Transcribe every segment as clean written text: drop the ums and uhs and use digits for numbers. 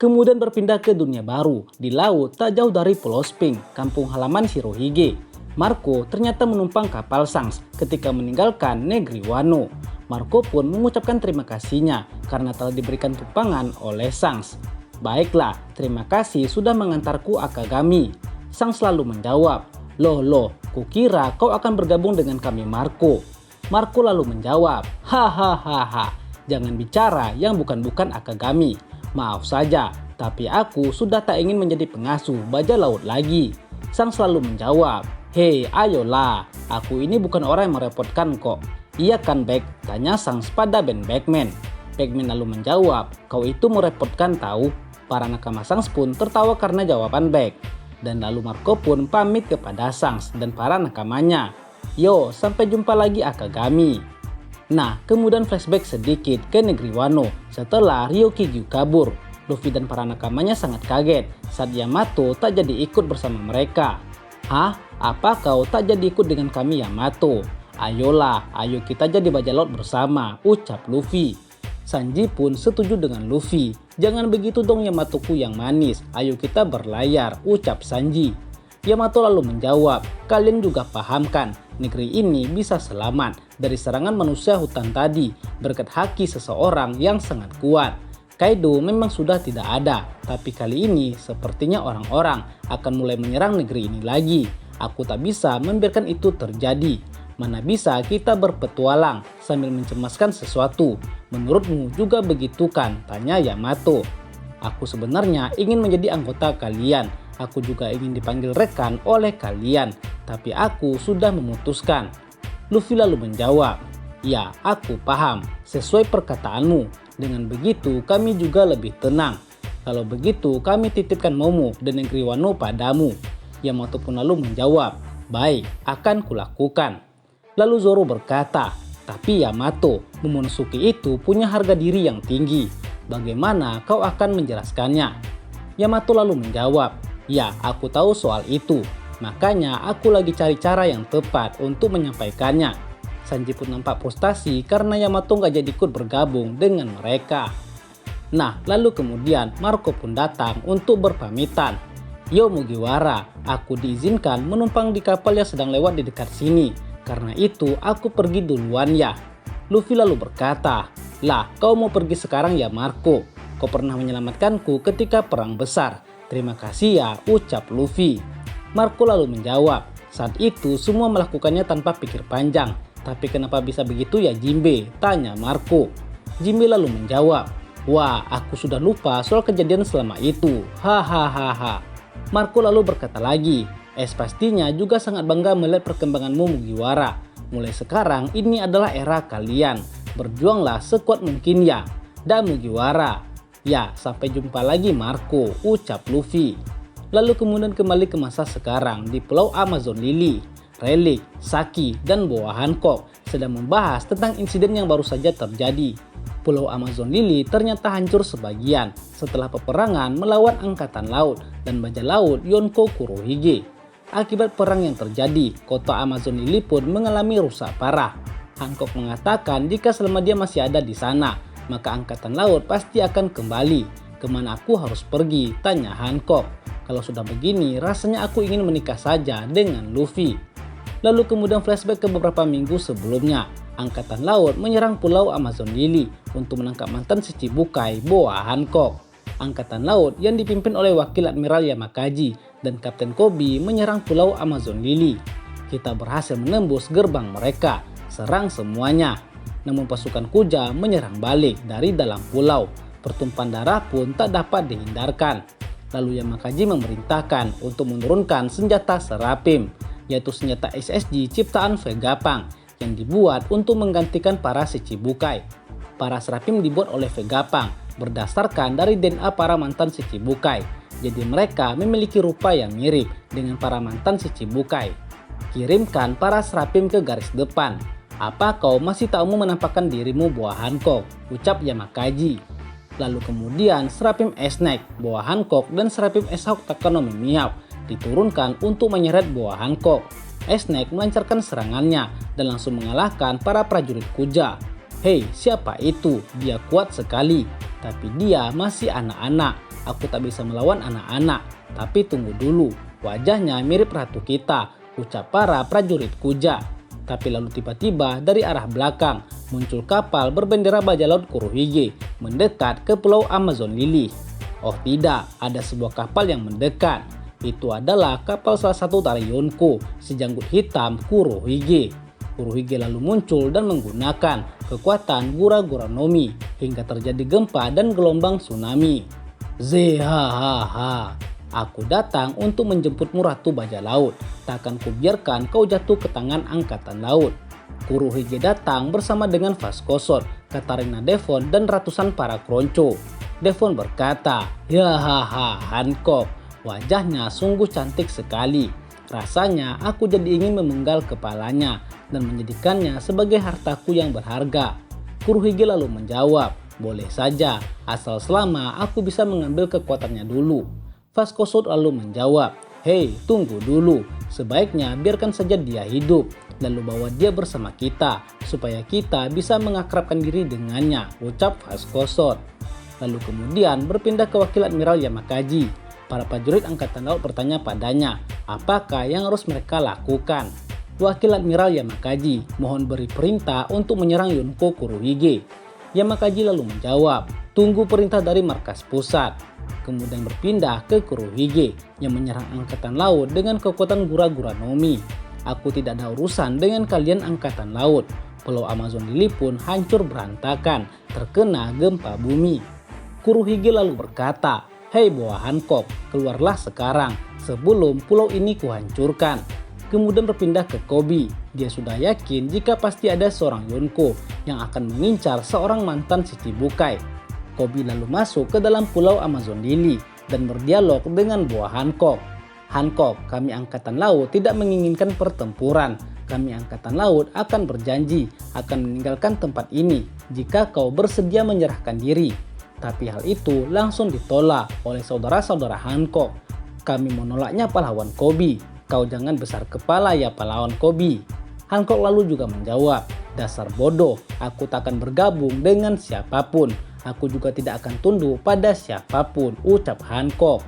kemudian berpindah ke dunia baru di laut tak jauh dari Pulau Sphinx, kampung halaman Shirohige. Marco ternyata menumpang kapal Shanks ketika meninggalkan negeri Wano. Marco pun mengucapkan terima kasihnya karena telah diberikan tumpangan oleh Shanks. Baiklah, terima kasih sudah mengantarku Akagami. Shanks selalu menjawab, Loh, kukira kau akan bergabung dengan kami Marco. Marco lalu menjawab, hahaha, jangan bicara yang bukan-bukan Akagami. Maaf saja, tapi aku sudah tak ingin menjadi pengasuh bajak laut lagi. Shanks selalu menjawab, hei ayolah, aku ini bukan orang yang merepotkan kok. Iya kan Beck? Tanya Shanks pada Ben Beckman. Beckman lalu menjawab, kau itu merepotkan tahu. Para nakama Shanks pun tertawa karena jawaban Beck. Dan lalu Marco pun pamit kepada Shanks dan para nakamanya. Yo, sampai jumpa lagi Akagami. Nah, kemudian flashback sedikit ke negeri Wano setelah Ryukyu kabur. Luffy dan para nakamanya sangat kaget saat Yamato tak jadi ikut bersama mereka. Hah? Apa kau tak jadi ikut dengan kami Yamato? Ayolah, ayo kita jadi bajak laut bersama, ucap Luffy. Sanji pun setuju dengan Luffy. Jangan begitu dong Yamatoku yang manis, ayo kita berlayar, ucap Sanji. Yamato lalu menjawab, kalian juga paham kan, negeri ini bisa selamat dari serangan manusia hutan tadi berkat haki seseorang yang sangat kuat. Kaido memang sudah tidak ada, tapi kali ini sepertinya orang-orang akan mulai menyerang negeri ini lagi. Aku tak bisa membiarkan itu terjadi. Mana bisa kita berpetualang sambil mencemaskan sesuatu. Menurutmu juga begitu kan? Tanya Yamato. Aku sebenarnya ingin menjadi anggota kalian. Aku juga ingin dipanggil rekan oleh kalian. Tapi aku sudah memutuskan. Luffy lalu menjawab, ya aku paham. Sesuai perkataanmu. Dengan begitu kami juga lebih tenang. Kalau begitu kami titipkan Momo dan negeri Wano padamu. Yamato pun lalu menjawab, baik akan kulakukan. Lalu Zoro berkata, tapi Yamato, Momonosuke itu punya harga diri yang tinggi. Bagaimana kau akan menjelaskannya? Yamato lalu menjawab, ya aku tahu soal itu. Makanya aku lagi cari cara yang tepat untuk menyampaikannya. Sanji pun nampak frustasi karena Yamato gak jadi ikut bergabung dengan mereka. Nah, lalu kemudian Marco pun datang untuk berpamitan. Yo Mugiwara, aku diizinkan menumpang di kapal yang sedang lewat di dekat sini. Karena itu aku pergi duluan ya. Luffy lalu berkata, lah kau mau pergi sekarang ya Marco. Kau pernah menyelamatkanku ketika perang besar. Terima kasih ya, ucap Luffy. Marco lalu menjawab, saat itu semua melakukannya tanpa pikir panjang. Tapi kenapa bisa begitu ya Jinbe? Tanya Marco. Jinbe lalu menjawab, wah aku sudah lupa soal kejadian selama itu. Hahaha. Marco lalu berkata lagi, pastinya juga sangat bangga melihat perkembanganmu Mugiwara. Mulai sekarang ini adalah era kalian. Berjuanglah sekuat mungkin ya. Dan Mugiwara. Ya, sampai jumpa lagi Marco, ucap Luffy. Lalu kemudian kembali ke masa sekarang di Pulau Amazon Lily. Rayleigh, Saki, dan Boa Hancock sedang membahas tentang insiden yang baru saja terjadi. Pulau Amazon Lily ternyata hancur sebagian setelah peperangan melawan Angkatan Laut dan bajak laut Yonko Kurohige. Akibat perang yang terjadi, kota Amazon Lily pun mengalami rusak parah. Hancock mengatakan jika selama dia masih ada di sana, maka Angkatan Laut pasti akan kembali. Kemana aku harus pergi? Tanya Hancock. Kalau sudah begini, rasanya aku ingin menikah saja dengan Luffy. Lalu kemudian flashback ke beberapa minggu sebelumnya. Angkatan Laut menyerang Pulau Amazon Lily untuk menangkap mantan Shichibukai Boa Hancock. Angkatan Laut yang dipimpin oleh Wakil Admiral Yamakaji dan Kapten Kobe menyerang Pulau Amazon Lily. Kita berhasil menembus gerbang mereka, serang semuanya. Namun pasukan Kuja menyerang balik dari dalam pulau. Pertumpahan darah pun tak dapat dihindarkan. Lalu Yamakaji memerintahkan untuk menurunkan senjata Serapim, yaitu senjata SSG ciptaan Vegapunk yang dibuat untuk menggantikan para Shichibukai. Para Serapim dibuat oleh Vegapunk berdasarkan dari DNA para mantan Shichibukai. Jadi mereka memiliki rupa yang mirip dengan para mantan Shichibukai. Kirimkan para Serapim ke garis depan. Apa kau masih tak mau menampakkan dirimu Boa Hancock? Ucap Yamakaji. Lalu kemudian Serapim S-Neck, Boa Hancock, dan Serapim S-Hawk Takanomi Mihawk diturunkan untuk menyeret Boa Hancock. S-Neck melancarkan serangannya dan langsung mengalahkan para prajurit Kuja. Hei, siapa itu? Dia kuat sekali. Tapi dia masih anak-anak. aku tak bisa melawan anak-anak. Tapi tunggu dulu, wajahnya mirip ratu kita, ucap para prajurit kuja. Tapi lalu tiba-tiba dari arah belakang muncul kapal berbendera bajak laut Kurohige mendekat ke pulau Amazon Lily. Oh tidak, ada sebuah kapal yang mendekat. Itu adalah kapal salah satu dari Yonko, si janggut hitam Kurohige. Kurohige lalu muncul dan menggunakan kekuatan Gura-Gura Nomi hingga terjadi gempa dan gelombang tsunami. Zehahaha, aku datang untuk menjemputmu Ratu Bajak Laut. Takkan kubiarkan kau jatuh ke tangan angkatan laut. Kurohige datang bersama dengan Vascoson, Katarina Devon dan ratusan para kronco. Devon berkata, "Yahaha, Hancock, wajahnya sungguh cantik sekali. Rasanya aku jadi ingin memenggal kepalanya dan menjadikannya sebagai hartaku yang berharga." Kurohige lalu menjawab, "Boleh saja, asal selama aku bisa mengambil kekuatannya dulu." Vascoson lalu menjawab, "Hei, tunggu dulu. Sebaiknya biarkan saja dia hidup, lalu bawa dia bersama kita, supaya kita bisa mengakrabkan diri dengannya," ucap Vascoson. Lalu kemudian berpindah ke wakil Admiral Yamakaji. Para prajurit angkatan laut bertanya padanya, apakah yang harus mereka lakukan. Wakil Admiral Yamakaji mohon beri perintah untuk menyerang Yonko Kurohige. Yamakaji lalu menjawab, "Tunggu perintah dari markas pusat." Kemudian berpindah ke Kurohige yang menyerang angkatan laut dengan kekuatan Gura-Gura Nomi. "Aku tidak ada urusan dengan kalian angkatan laut." Pulau Amazon Lily pun hancur berantakan, terkena gempa bumi. Kurohige lalu berkata, "Hei Boa Hancock, keluarlah sekarang sebelum pulau ini kuhancurkan." Kemudian berpindah ke Koby. Dia sudah yakin jika pasti ada seorang Yonko yang akan mengincar seorang mantan Shichibukai. Koby lalu masuk ke dalam pulau Amazon Lily dan berdialog dengan Boa Hancock. "Hancock, kami angkatan laut tidak menginginkan pertempuran. Kami angkatan laut akan berjanji akan meninggalkan tempat ini jika kau bersedia menyerahkan diri. Tapi hal itu langsung ditolak oleh saudara-saudara Hancock. Kami menolaknya pahlawan Koby. Kau jangan besar kepala ya pahlawan Koby." Hancock lalu juga menjawab, "Dasar bodoh, aku tak akan bergabung dengan siapapun. Aku juga tidak akan tunduk pada siapapun," ucap Hancock.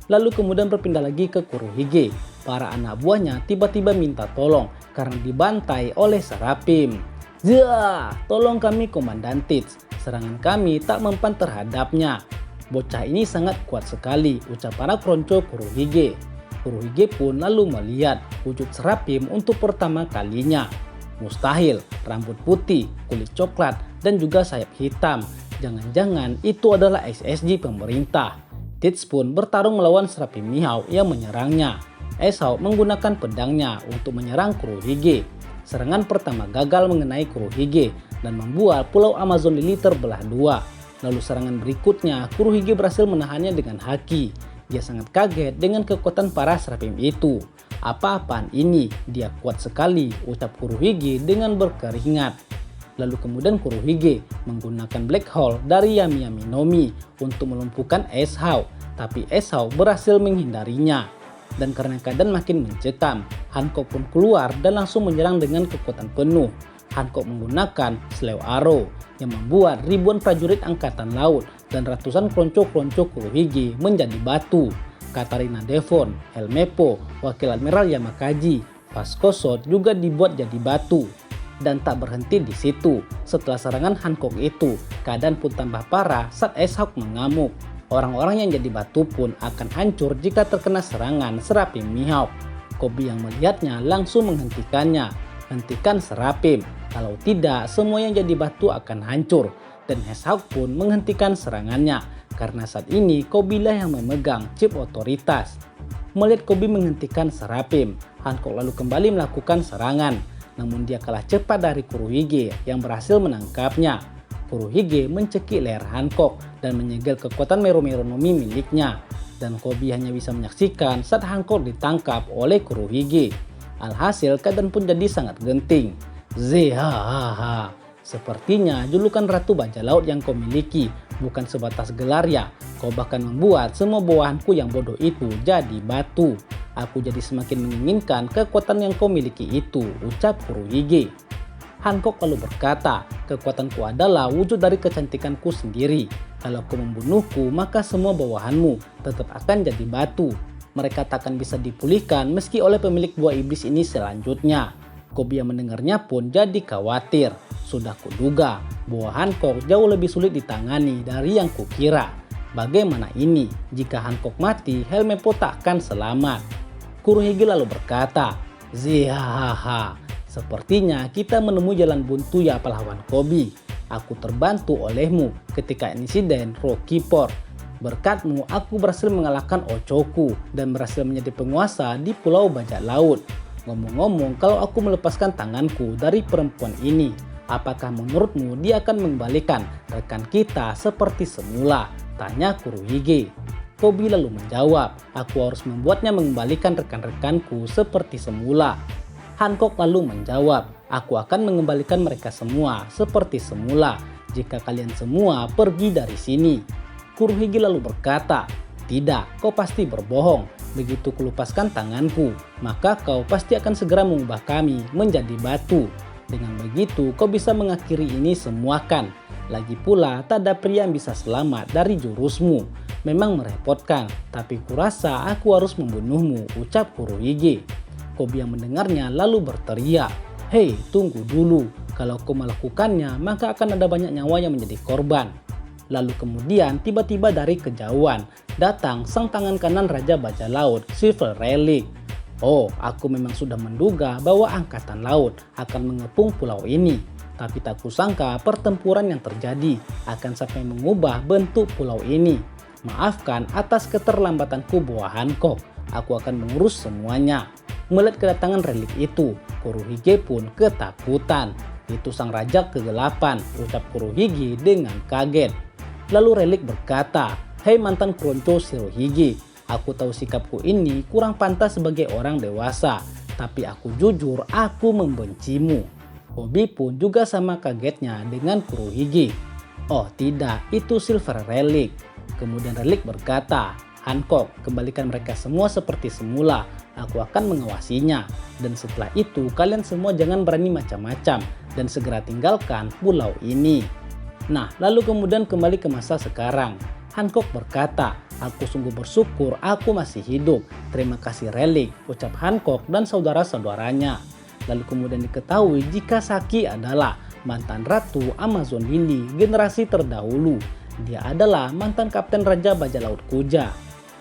Lalu kemudian berpindah lagi ke Kurohige. Para anak buahnya tiba-tiba minta tolong karena dibantai oleh Serapim. "Zah, tolong kami Komandan Tits. Serangan kami tak mempan terhadapnya. Bocah ini sangat kuat sekali," ucap para kronco Kurohige. Kurohige pun lalu melihat wujud Serapim untuk pertama kalinya. Mustahil, rambut putih, kulit coklat, dan juga sayap hitam. Jangan-jangan itu adalah SSG pemerintah. Tits pun bertarung melawan Serapim Mihawk yang menyerangnya. Esau menggunakan pedangnya untuk menyerang Kurohige. Serangan pertama gagal mengenai Kurohige dan membuat pulau Amazon Lily terbelah dua. Lalu serangan berikutnya Kurohige berhasil menahannya dengan haki. Dia sangat kaget dengan kekuatan para Serapim itu. "Apa-apaan ini? Dia kuat sekali," ucap Kurohige dengan berkeringat. Lalu kemudian Kurohige menggunakan Black Hole dari Yami Yami Nomi untuk melumpuhkan Esau. Tapi Esau berhasil menghindarinya. Dan karena keadaan makin mencekam, Hancock pun keluar dan langsung menyerang dengan kekuatan penuh. Hancock menggunakan Slew Arrow yang membuat ribuan prajurit angkatan laut dan ratusan kronco-kronco Kurohige menjadi batu. Katarina Devon, Helmeppo, Wakil Admiral Yamakaji, Vascoson juga dibuat jadi batu. Dan tak berhenti di situ. Setelah serangan Hancock itu, keadaan pun tambah parah saat Esau mengamuk. Orang-orang yang jadi batu pun akan hancur jika terkena serangan Serapim Mihawk. Koby yang melihatnya langsung menghentikannya. "Hentikan Serapim, kalau tidak semua yang jadi batu akan hancur." Dan Esau pun menghentikan serangannya karena saat ini Koby lah yang memegang chip otoritas. Melihat Koby menghentikan Serapim, Hancock lalu kembali melakukan serangan. Namun dia kalah cepat dari Kurohige yang berhasil menangkapnya. Kurohige mencekik leher Hancock dan menyegel kekuatan Meru-Meru Nomi miliknya. Dan Koby hanya bisa menyaksikan saat Hancock ditangkap oleh Kurohige. Alhasil keadaan pun jadi sangat genting. "Zehahaha, sepertinya julukan Ratu Bajak Laut yang kau miliki bukan sebatas gelar ya. Kau bahkan membuat semua bawahanku yang bodoh itu jadi batu. Aku jadi semakin menginginkan kekuatan yang kau miliki itu," ucap Kurohige. Hancock lalu berkata, "Kekuatanku adalah wujud dari kecantikanku sendiri. Kalau kau membunuhku, maka semua bawahanmu tetap akan jadi batu. Mereka takkan bisa dipulihkan meski oleh pemilik buah iblis ini selanjutnya. Kobi yang mendengarnya pun jadi khawatir. Sudah kuduga, buah Hancock jauh lebih sulit ditangani dari yang kukira. Bagaimana ini? Jika Hancock mati, Helmeppo takkan selamat. Kurohige lalu berkata, "Zihahaha, sepertinya kita menemui jalan buntu ya pahlawan Kobi. Aku terbantu olehmu ketika insiden Rocky Ford. Berkatmu aku berhasil mengalahkan Ochoku dan berhasil menjadi penguasa di Pulau Bajak Laut. Ngomong-ngomong, kalau aku melepaskan tanganku dari perempuan ini, apakah menurutmu dia akan mengembalikan rekan kita seperti semula?" tanya Kurohige. Kobi lalu menjawab, "Aku harus membuatnya mengembalikan rekan-rekanku seperti semula." Hancock lalu menjawab, "Aku akan mengembalikan mereka semua seperti semula jika kalian semua pergi dari sini." Kurohige lalu berkata, "Tidak, kau pasti berbohong. Begitu kulupaskan tanganku, maka kau pasti akan segera mengubah kami menjadi batu. Dengan begitu kau bisa mengakhiri ini semua kan? Lagi pula tak ada pria yang bisa selamat dari jurusmu. Memang merepotkan, tapi kurasa aku harus membunuhmu," ucap Kurohige. Kobi yang mendengarnya lalu berteriak, "Hei, tunggu dulu. Kalau kau melakukannya, maka akan ada banyak nyawa yang menjadi korban." Lalu kemudian tiba-tiba dari kejauhan datang sang tangan kanan Raja Bajak Laut, Silver Relic. "Oh, aku memang sudah menduga bahwa Angkatan Laut akan mengepung pulau ini. Tapi tak kusangka pertempuran yang terjadi akan sampai mengubah bentuk pulau ini. Maafkan atas keterlambatanku buah Hancock. Aku akan mengurus semuanya." Melihat kedatangan relik itu, Kurohige pun ketakutan. "Itu sang raja kegelapan," ucap Kurohige dengan kaget. Lalu relik berkata, "Hei mantan Kronco Shirohige, aku tahu sikapku ini kurang pantas sebagai orang dewasa, tapi aku jujur aku membencimu." Kobi pun juga sama kagetnya dengan Kurohige. "Oh tidak, itu Silver Relic." Kemudian relik berkata, "Hancock, kembalikan mereka semua seperti semula. Aku akan mengawasinya. Dan setelah itu kalian semua jangan berani macam-macam dan segera tinggalkan pulau ini." Nah, lalu kemudian kembali ke masa sekarang. Hancock berkata, "Aku sungguh bersyukur aku masih hidup. Terima kasih relik," ucap Hancock dan saudara-saudaranya. Lalu kemudian diketahui jika Saki adalah mantan Ratu Amazon Lily generasi terdahulu. Dia adalah mantan Kapten Raja Bajak Laut Kuja.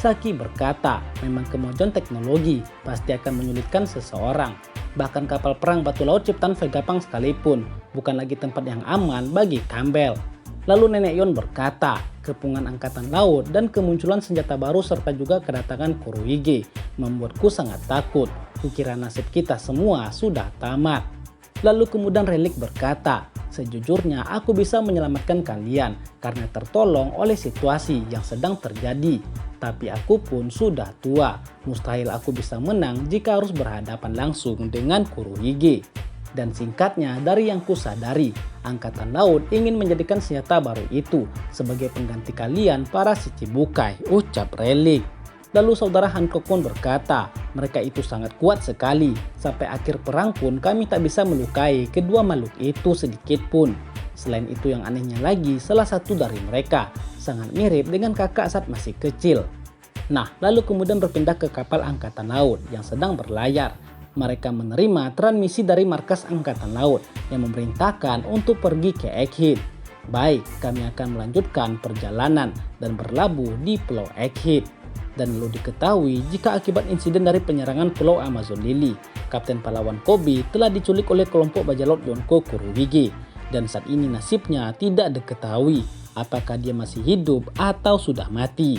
Saki berkata, "Memang kemajuan teknologi pasti akan menyulitkan seseorang. Bahkan kapal perang batu laut ciptaan Vegapunk sekalipun bukan lagi tempat yang aman bagi Campbell." Lalu Nenek Yon berkata, "Kepungan Angkatan Laut dan kemunculan senjata baru serta juga kedatangan Kurohige membuatku sangat takut. Kukira nasib kita semua sudah tamat." Lalu kemudian relik berkata, "Sejujurnya aku bisa menyelamatkan kalian karena tertolong oleh situasi yang sedang terjadi. Tapi aku pun sudah tua. Mustahil aku bisa menang jika harus berhadapan langsung dengan Kurohige. Dan singkatnya dari yang kusadari, Angkatan Laut ingin menjadikan senjata baru itu sebagai pengganti kalian para Shichibukai," ucap relik. Lalu saudara Hancock pun berkata, "Mereka itu sangat kuat sekali. Sampai akhir perang pun kami tak bisa melukai kedua makhluk itu sedikit pun. Selain itu yang anehnya lagi, salah satu dari mereka sangat mirip dengan kakak saat masih kecil." Nah, lalu kemudian berpindah ke kapal Angkatan Laut yang sedang berlayar. Mereka menerima transmisi dari markas Angkatan Laut yang memerintahkan untuk pergi ke Egghead. "Baik, kami akan melanjutkan perjalanan dan berlabuh di Pulau Egghead." Dan lalu diketahui jika akibat insiden dari penyerangan Pulau Amazon Lily, Kapten pahlawan Kobi telah diculik oleh kelompok bajak laut Yonko Kurohige. Dan saat ini nasibnya tidak diketahui apakah dia masih hidup atau sudah mati.